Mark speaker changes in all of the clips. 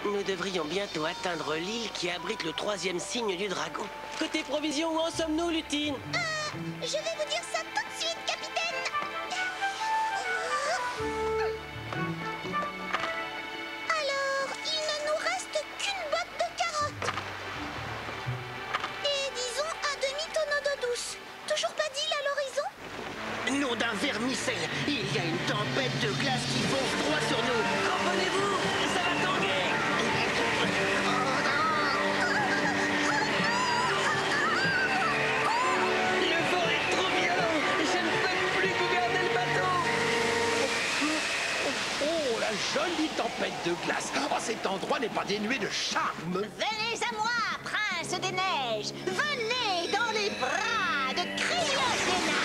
Speaker 1: Nous devrions bientôt atteindre l'île qui abrite le 3e signe du dragon. Côté provision, où en sommes-nous, Lutine?
Speaker 2: Je vais vous dire ça tout de suite, capitaine. Alors, il ne nous reste qu'une botte de carottes. Et disons un demi-tonneau d'eau douce. Toujours pas d'île à l'horizon?
Speaker 3: Nom d'un vermicelle, il y a une tempête de glace qui fonce droit sur nous.
Speaker 1: Comprenez-vous? Ça va tanguer! Le vent est trop violent! Je ne peux plus gouverner le bateau!
Speaker 4: Oh, la jolie tempête de glace. Oh, cet endroit n'est pas dénué de charme.
Speaker 2: Venez à moi, prince des neiges. Venez dans les bras de Cryogéna.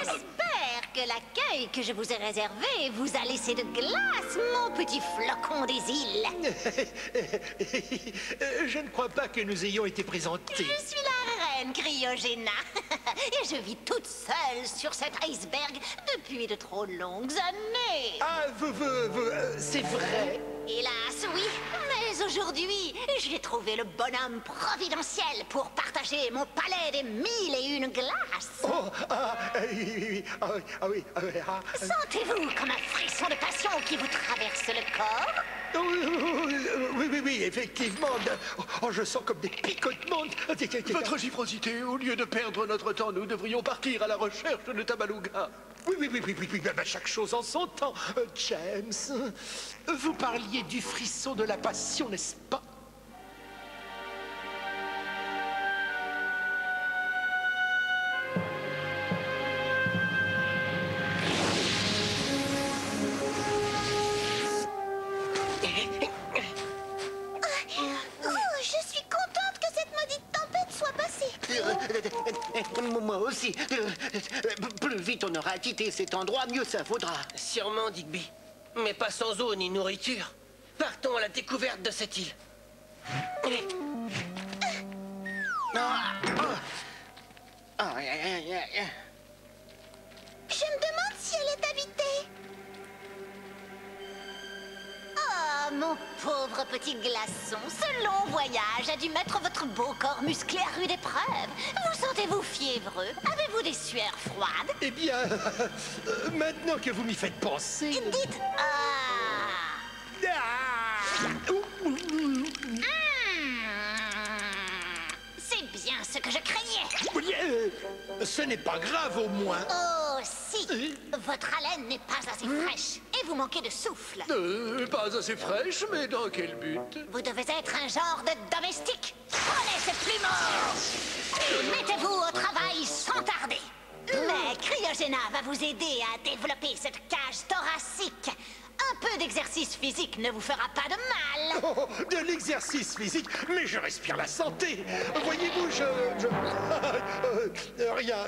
Speaker 2: J'espère que l'accueil que je vous ai réservé vous a laissé de glace, mon petit flocon des îles.
Speaker 4: Je ne crois pas que nous ayons été présentés.
Speaker 2: Je suis la reine Cryogéna et je vis toute seule sur cet iceberg depuis de trop longues années.
Speaker 4: Ah, c'est vrai.
Speaker 2: Hélas, oui, mais aujourd'hui, j'ai trouvé le bonhomme providentiel pour partager mon palais des 1001 glaces.
Speaker 4: Oh, oui, ah.
Speaker 2: Sentez-vous comme un frisson de passion qui vous traverse le corps?
Speaker 4: Oui, effectivement. Oh, je sens comme des picotements.
Speaker 5: Votre givrosité, au lieu de perdre notre temps, nous devrions partir à la recherche de Tabaluga.
Speaker 4: Oui, chaque chose en son temps. James, vous parliez du frisson de la passion, n'est-ce pas?
Speaker 2: Je suis contente que cette maudite tempête soit passée.
Speaker 3: Moi aussi. Plus vite on aura quitté cet endroit, mieux ça vaudra.
Speaker 1: Sûrement, Digby. Mais pas sans eau ni nourriture. Partons à la découverte de cette île.
Speaker 2: Je me demande si elle est habitée. Oh, mon pauvre petit glaçon, ce long voyage a dû mettre votre beau corps musclé à rude épreuve. Vous sentez-vous fiévreux? Avez-vous des sueurs froides?
Speaker 4: Eh bien, maintenant que vous m'y faites penser...
Speaker 2: Dites... C'est bien ce que je craignais.
Speaker 4: Ce n'est pas grave, au moins.
Speaker 2: Oh, si. Votre haleine n'est pas assez fraîche et vous manquez de souffle.
Speaker 5: Pas assez fraîche, mais dans quel but?
Speaker 2: Vous devez être un genre de domestique. Prenez cette plumeau et mettez-vous au travail sans tarder. Mais Cryogéna va vous aider à développer cette cage thoracique. Un peu d'exercice physique ne vous fera pas de mal.
Speaker 4: Oh, de l'exercice physique, mais je respire la santé. Voyez-vous, rien.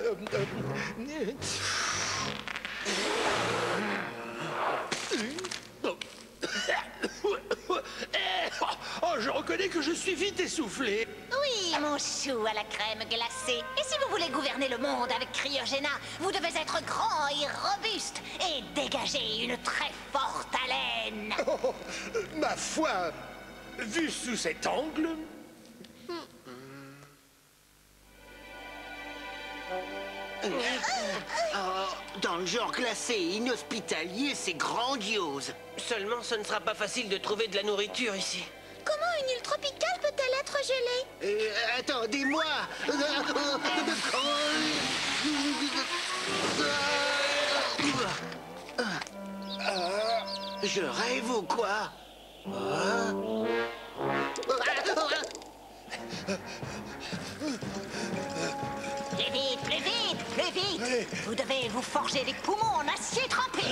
Speaker 4: Oh, je reconnais que je suis vite essoufflé.
Speaker 2: Oui, mon chou à la crème glacée. Et si vous voulez gouverner le monde avec Cryogéna, vous devez être grand et robuste et dégager une très forte haleine.
Speaker 4: Oh, ma foi, vu sous cet angle...
Speaker 3: Dans le genre glacé et inhospitalier, c'est grandiose.
Speaker 1: Seulement, ce ne sera pas facile de trouver de la nourriture ici.
Speaker 2: Comment une île tropicale peut-elle être gelée?
Speaker 3: Attendez-moi. Je rêve ou quoi?
Speaker 2: Plus vite, plus vite, plus vite. Vous devez vous forger des poumons en acier trempé.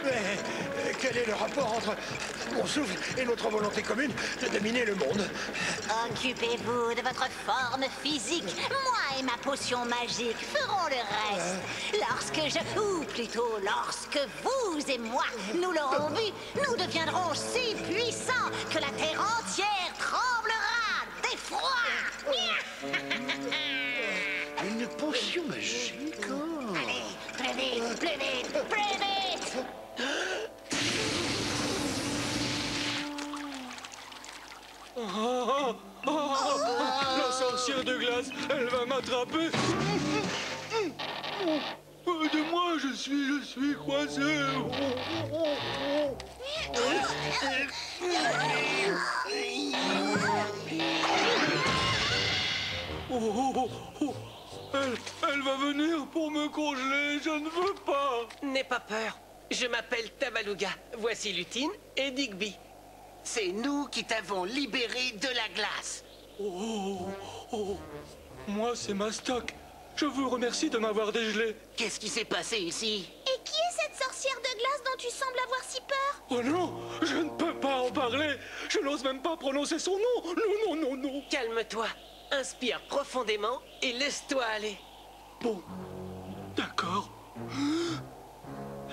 Speaker 4: Mais quel est le rapport entre mon souffle et notre volonté commune de dominer le monde?
Speaker 2: Occupez-vous de votre forme physique. Moi et ma potion magique ferons le reste. ou plutôt lorsque vous et moi, nous l'aurons vu, nous deviendrons si puissants que la terre entière tremblera d'effroi.
Speaker 5: Une potion magique. Oh.
Speaker 2: Allez, plus vite, plus vite, plus vite!
Speaker 6: La sorcière de glace, elle va m'attraper. Aidez-moi, je suis coincé. Elle va venir pour me congeler, je ne veux pas.
Speaker 1: N'aie pas peur. Je m'appelle Tabaluga. Voici Lutine et Digby.
Speaker 3: C'est nous qui t'avons libéré de la glace.
Speaker 6: Moi, c'est Mastoc. Je vous remercie de m'avoir dégelé.
Speaker 3: Qu'est-ce qui s'est passé ici?
Speaker 2: Et qui est cette sorcière de glace dont tu sembles avoir si peur?
Speaker 6: Oh non, je ne peux pas en parler. Je n'ose même pas prononcer son nom. Non, non, non, non.
Speaker 1: Calme-toi. Inspire profondément et laisse-toi aller.
Speaker 6: Bon, d'accord.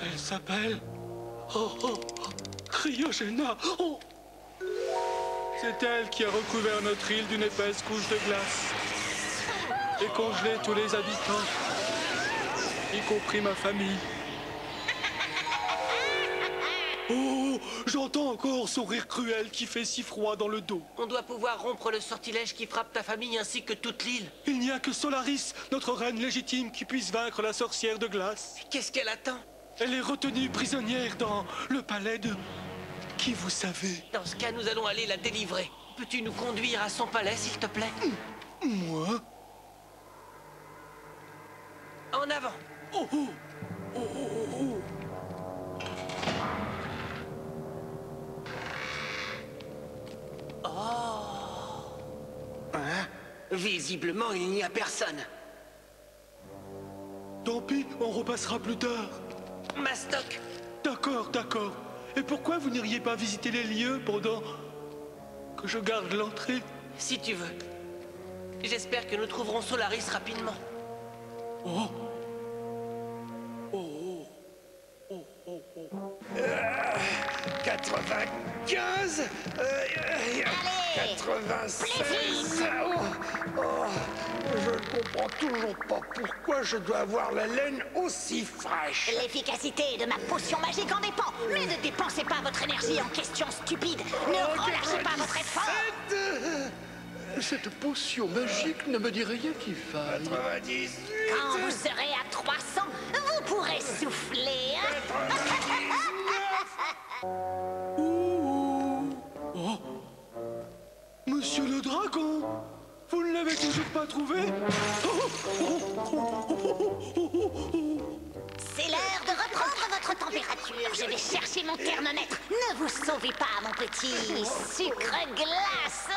Speaker 6: Elle s'appelle... Cryogéna. Oh. C'est elle qui a recouvert notre île d'une épaisse couche de glace et congelé tous les habitants, y compris ma famille. Oh, j'entends encore son rire cruel qui fait si froid dans le dos.
Speaker 1: On doit pouvoir rompre le sortilège qui frappe ta famille ainsi que toute l'île.
Speaker 6: Il n'y a que Solaris, notre reine légitime, qui puisse vaincre la sorcière de glace.
Speaker 1: Qu'est-ce qu'elle attend?
Speaker 6: Elle est retenue prisonnière dans le palais de... Qui vous savez?
Speaker 1: Dans ce cas, nous allons aller la délivrer. Peux-tu nous conduire à son palais, s'il te plaît?
Speaker 6: Moi?
Speaker 1: En avant!
Speaker 6: Oh, oh, oh, oh, oh.
Speaker 3: Hein? Visiblement, il n'y a personne.
Speaker 6: Tant pis, on repassera plus tard.
Speaker 1: Mastoc!
Speaker 6: D'accord, d'accord. Et pourquoi vous n'iriez pas visiter les lieux pendant que je garde l'entrée?
Speaker 1: Si tu veux. J'espère que nous trouverons Solaris rapidement.
Speaker 6: Oh. Oh, oh, oh, oh, oh.
Speaker 4: 95 96 Je ne comprends toujours pas pourquoi je dois avoir la laine aussi fraîche.
Speaker 2: L'efficacité de ma potion magique en dépend. Mais ne dépensez pas votre énergie en questions stupides. Ne relâchez pas votre effort.
Speaker 5: Cette potion magique ne me dit rien qui faille.
Speaker 4: 98
Speaker 2: Quand vous serez à 300, vous pourrez souffler.
Speaker 6: Oh. Monsieur le dragon, vous ne l'avez toujours pas trouvé?
Speaker 2: C'est l'heure de reprendre votre température. Je vais chercher mon thermomètre. Ne vous sauvez pas, mon petit sucre glace.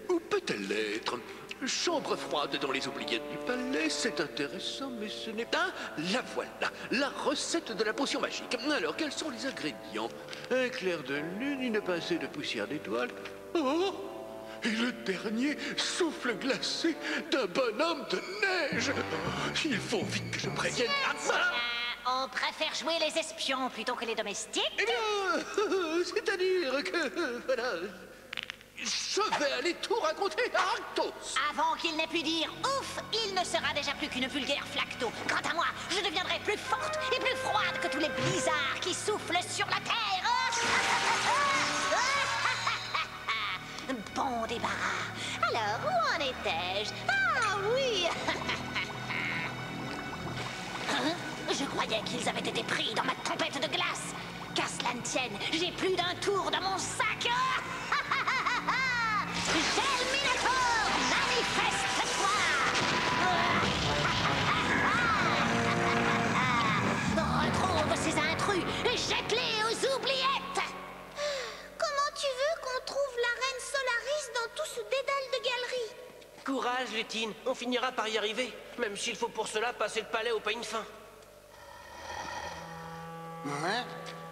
Speaker 5: Où peut-elle être? Chambre froide dans les oubliettes du palais, c'est intéressant, mais ce n'est pas... La voilà, la recette de la potion magique. Alors, quels sont les ingrédients? Un clair de lune, une pincée de poussière d'étoile. Oh! Et le dernier souffle glacé d'un bonhomme de neige. Il faut vite que je prévienne Anna.
Speaker 2: On préfère jouer les espions plutôt que les domestiques.
Speaker 5: Eh bien, c'est-à-dire que... Voilà... Je vais aller tout raconter à Arctos.
Speaker 2: Avant qu'il n'ait pu dire ouf, il ne sera déjà plus qu'une vulgaire flacto. Quant à moi, je deviendrai plus forte et plus froide que tous les blizzards qui soufflent sur la terre. Bon débarras. Alors, où en étais-je? Ah oui. Hein? Je croyais qu'ils avaient été pris dans ma tempête de glace. Qu'à cela ne tienne, j'ai plus d'un tour dans mon sac. Gel Minotaur, manifeste-toi! Retrouve ces intrus et jette-les aux oubliettes! Comment tu veux qu'on trouve la reine Solaris dans tout ce dédale de galeries?
Speaker 1: Courage, Lutine. On finira par y arriver. Même s'il faut pour cela passer le palais au peigne fin.
Speaker 3: Hein?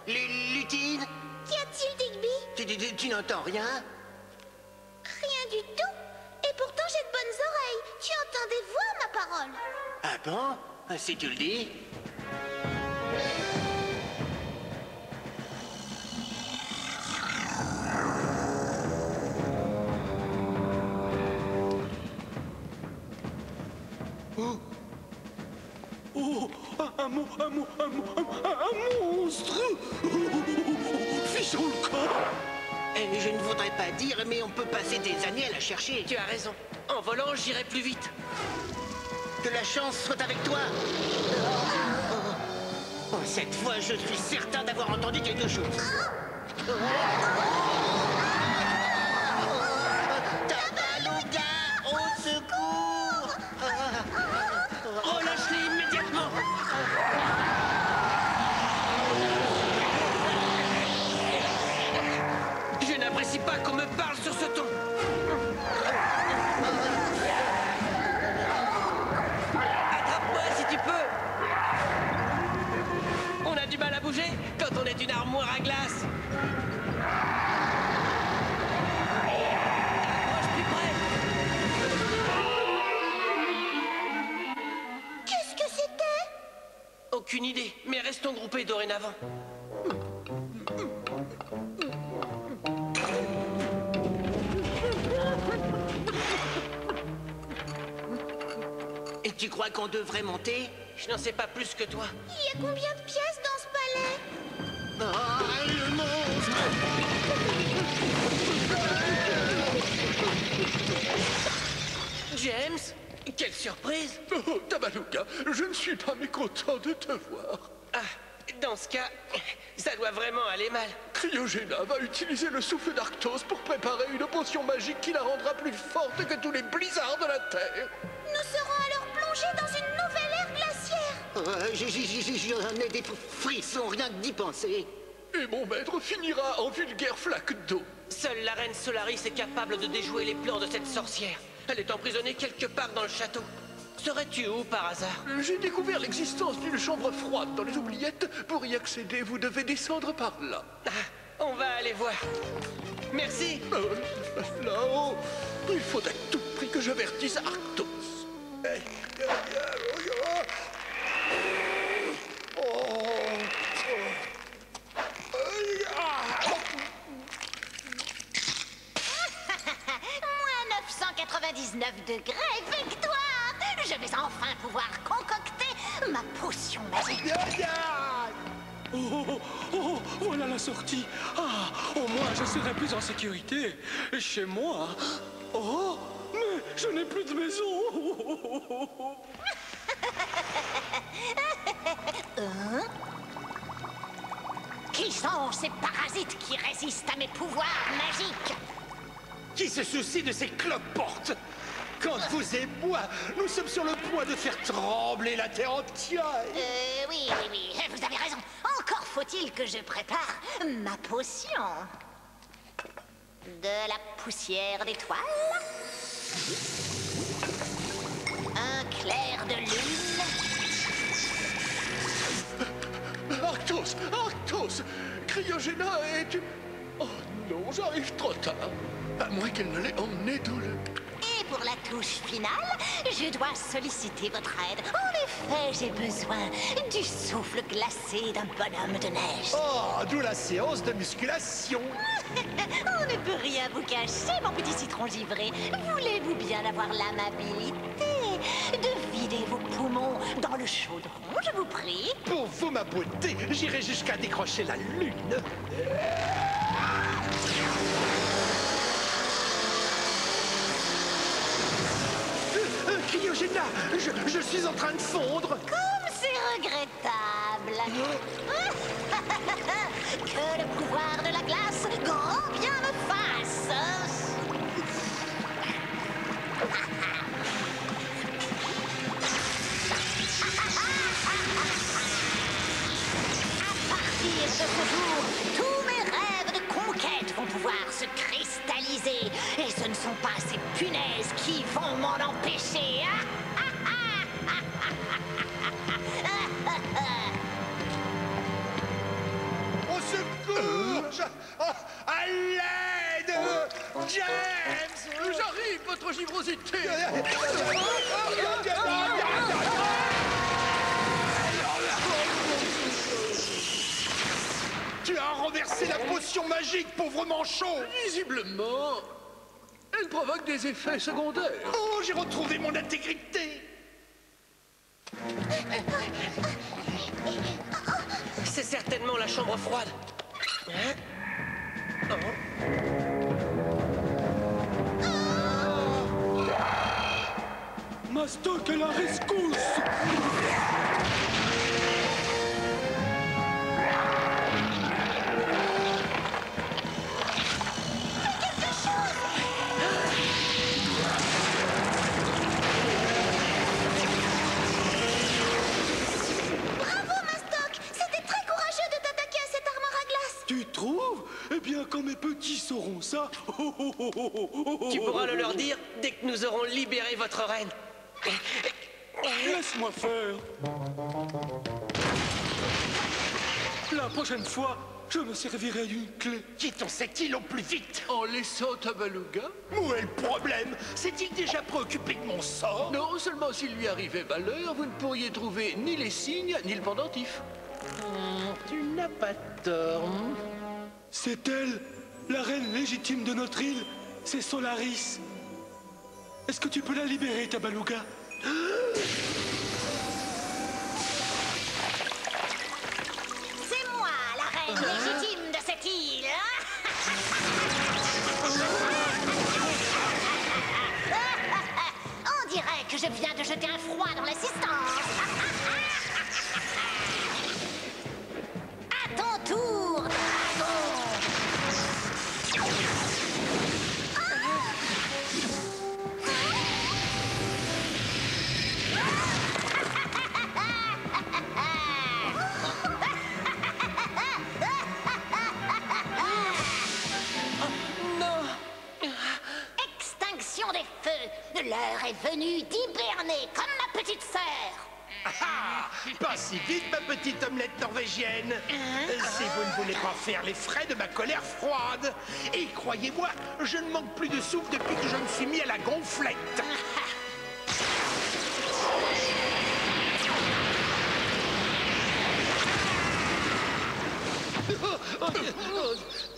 Speaker 3: Lutine?
Speaker 2: Qu'y a-t-il, Digby?
Speaker 3: Tu n'entends rien?
Speaker 2: Rien du tout. Et pourtant, j'ai de bonnes oreilles. Tu entends des voix, ma parole.
Speaker 3: Ah bon? Si tu le dis.
Speaker 6: Oh, un monstre. Fisson le corps.
Speaker 3: Et je ne voudrais pas dire, mais on peut passer des années à la chercher.
Speaker 1: Tu as raison. En volant, j'irai plus vite.
Speaker 3: Que la chance soit avec toi. Oh, cette fois, je suis certain d'avoir entendu quelque chose. Tabaluga, au secours!
Speaker 1: Relâche-les immédiatement. Je n'apprécie pas qu'on me parle sur ce ton. Attrape-moi si tu peux. On a du mal à bouger quand on est une armoire à glace. Approche plus près.
Speaker 2: Qu'est-ce que c'était?
Speaker 1: Aucune idée, mais restons groupés dorénavant.
Speaker 3: Et tu crois qu'on devrait monter?
Speaker 1: Je n'en sais pas plus que toi.
Speaker 2: Il y a combien de pièces dans ce palais?
Speaker 3: Ah, le monstre!
Speaker 1: James, quelle surprise!
Speaker 5: Oh, Tabaluga, je ne suis pas mécontent de te voir.
Speaker 1: Ah, dans ce cas, ça doit vraiment aller mal.
Speaker 5: Cryogéna va utiliser le souffle d'Arctos pour préparer une potion magique qui la rendra plus forte que tous les blizzards de la Terre.
Speaker 2: Nous serons alors plongés dans une nouvelle ère glaciaire.
Speaker 3: J'en ai des frissons, rien que d'y penser.
Speaker 5: Et mon maître finira en vulgaire flaque d'eau.
Speaker 1: Seule la reine Solaris est capable de déjouer les plans de cette sorcière. Elle est emprisonnée quelque part dans le château. Serais-tu où par hasard?
Speaker 5: J'ai découvert l'existence d'une chambre froide dans les oubliettes. Pour y accéder, vous devez descendre par là.
Speaker 1: Ah, on va aller voir. Merci.
Speaker 5: Là-haut, il faut à tout prix que j'avertisse Arctos.
Speaker 2: Moins 999 degrés, victoire! Je vais enfin pouvoir concocter ma potion magique.
Speaker 6: Oh, voilà la sortie. Ah, au moins je serai plus en sécurité. Chez moi. Oh, mais je n'ai plus de maison.
Speaker 2: Qui sont ces parasites qui résistent à mes pouvoirs magiques?
Speaker 4: Qui se soucie de ces cloportes? Quand vous et moi, nous sommes sur le point de faire trembler la terre entière.
Speaker 2: Oui, vous avez raison. Encore faut-il que je prépare ma potion. De la poussière d'étoile. Un clair de lune.
Speaker 5: Arctos, Arctos, Cryogéna est une... Oh non, j'arrive trop tard. À moins qu'elle ne l'ait emmené dans le...
Speaker 2: Et pour la touche finale, je dois solliciter votre aide. En effet, j'ai besoin du souffle glacé d'un bonhomme de neige.
Speaker 4: Oh, d'où la séance de musculation.
Speaker 2: On ne peut rien vous cacher, mon petit citron givré. Voulez-vous bien avoir l'amabilité de vider vos poumons dans le chaudron, je vous prie?
Speaker 4: Pour vous, ma beauté, j'irai jusqu'à décrocher la lune. Cryogéna, je suis en train de fondre.
Speaker 2: Comme c'est regrettable. Que le pouvoir de la glace grand bien me fasse. À partir de ce jour, tous mes rêves de conquête vont pouvoir se cristalliser. Et ce ne sont pas ces punaises qui vont m'en empêcher.
Speaker 4: Au secours! À l'aide! James!
Speaker 5: J'arrive, votre givrosité.
Speaker 4: Tu as renversé la potion magique, pauvre manchot!
Speaker 5: Visiblement, elle provoque des effets secondaires.
Speaker 4: Oh, j'ai retrouvé mon intégrité!
Speaker 1: C'est certainement la chambre froide. Hein?
Speaker 6: Mastoc à la rescousse!
Speaker 2: Bravo, Mastoc! C'était très courageux de t'attaquer à cette armoire à glace.
Speaker 6: Tu trouves? Eh bien, quand mes petits sauront ça...
Speaker 1: Tu pourras le leur dire dès que nous aurons libéré votre reine.
Speaker 6: Laisse-moi faire. La prochaine fois, je me servirai d'une clé.
Speaker 4: Quittons cette île au plus vite!
Speaker 5: En laissant Tabaluga?
Speaker 4: Où est le problème? S'est-il déjà préoccupé de mon sort?
Speaker 5: Non, seulement s'il lui arrivait malheur, vous ne pourriez trouver ni les signes, ni le pendentif.
Speaker 4: Tu n'as pas tort.
Speaker 6: C'est elle, la reine légitime de notre île. C'est Solaris. Est-ce que tu peux la libérer, Tabaluga?
Speaker 2: C'est moi, la reine légitime de cette île. On dirait que je viens de jeter un froid dans l'assistance. À ton tour, dragon. Extinction des feux. L'heure est venue d'hiberner comme ma petite sœur.
Speaker 4: Ah, pas si vite, ma petite omelette norvégienne. Si vous ne voulez pas faire les frais de ma colère froide. Et croyez-moi, je ne manque plus de souffle depuis que je me suis mis à la gonflette.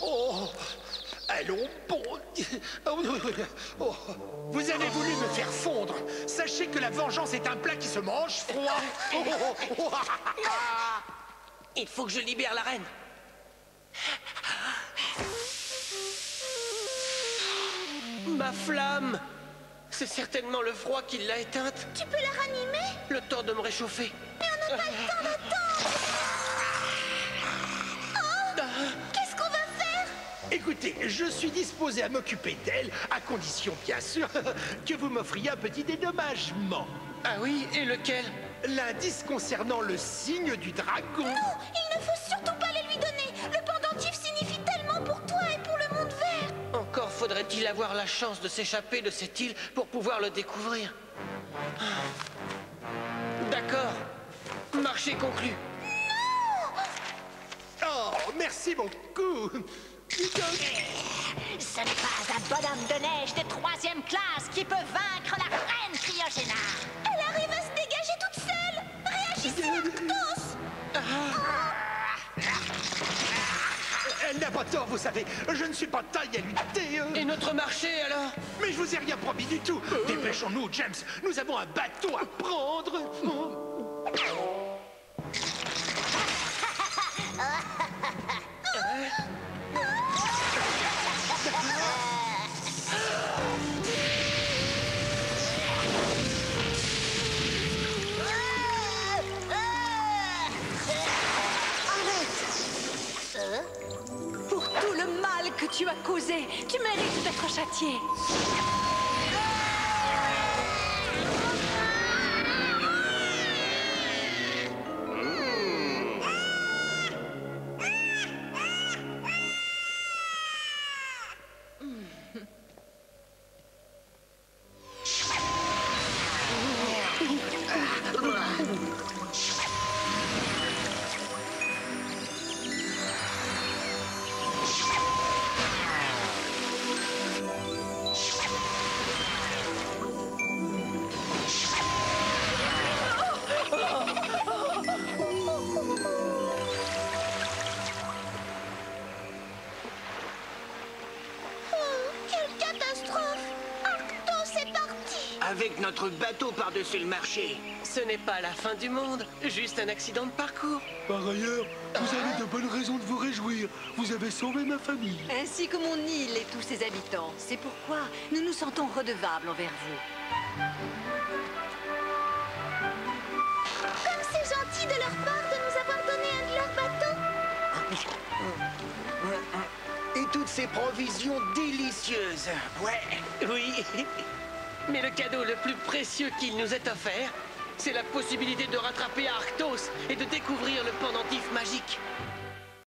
Speaker 4: Oh, allons, bon. Oh, vous avez voulu me faire fondre. Sachez que la vengeance est un plat qui se mange froid.
Speaker 1: Il faut que je libère la reine. Ma flamme! C'est certainement le froid qui l'a éteinte.
Speaker 2: Tu peux la ranimer?
Speaker 1: Le temps de me réchauffer.
Speaker 2: Mais on n'a pas le temps d'attendre. Oh, qu'est-ce qu'on va faire?
Speaker 4: Écoutez, je suis disposé à m'occuper d'elle, à condition, bien sûr, que vous m'offriez un petit dédommagement.
Speaker 1: Ah oui, et lequel?
Speaker 4: L'indice concernant le signe du dragon.
Speaker 2: Non, il ne faut surtout pas les lui donner. Le pendentif signifie tellement pour toi et pour le monde vert.
Speaker 1: Encore faudrait-il avoir la chance de s'échapper de cette île pour pouvoir le découvrir. D'accord. Marché conclu.
Speaker 4: Oh, merci beaucoup.
Speaker 2: Ce n'est pas un bonhomme de neige de 3e classe qui peut vaincre la reine Cryogéna. Elle arrive à se dégager toute seule. Réagissez, Arctos.
Speaker 4: Elle n'a pas tort, vous savez. Je ne suis pas de taille à lutter.
Speaker 1: Et notre marché, alors?
Speaker 4: Mais je vous ai rien promis du tout. Dépêchons-nous, James. Nous avons un bateau à prendre.
Speaker 7: Pour tout le mal que tu as causé, tu mérites d'être châtié.
Speaker 3: avec notre bateau par-dessus le marché.
Speaker 1: Ce n'est pas la fin du monde, juste un accident de parcours.
Speaker 6: Par ailleurs, vous avez de bonnes raisons de vous réjouir. Vous avez sauvé ma famille.
Speaker 7: Ainsi que mon île et tous ses habitants. C'est pourquoi nous nous sentons redevables envers vous.
Speaker 2: Comme c'est gentil de leur part de nous avoir donné un de leurs bateaux.
Speaker 3: Et toutes ces provisions délicieuses. Ouais.
Speaker 1: Oui, mais le cadeau le plus précieux qu'il nous est offert, c'est la possibilité de rattraper Arctos et de découvrir le pendentif magique.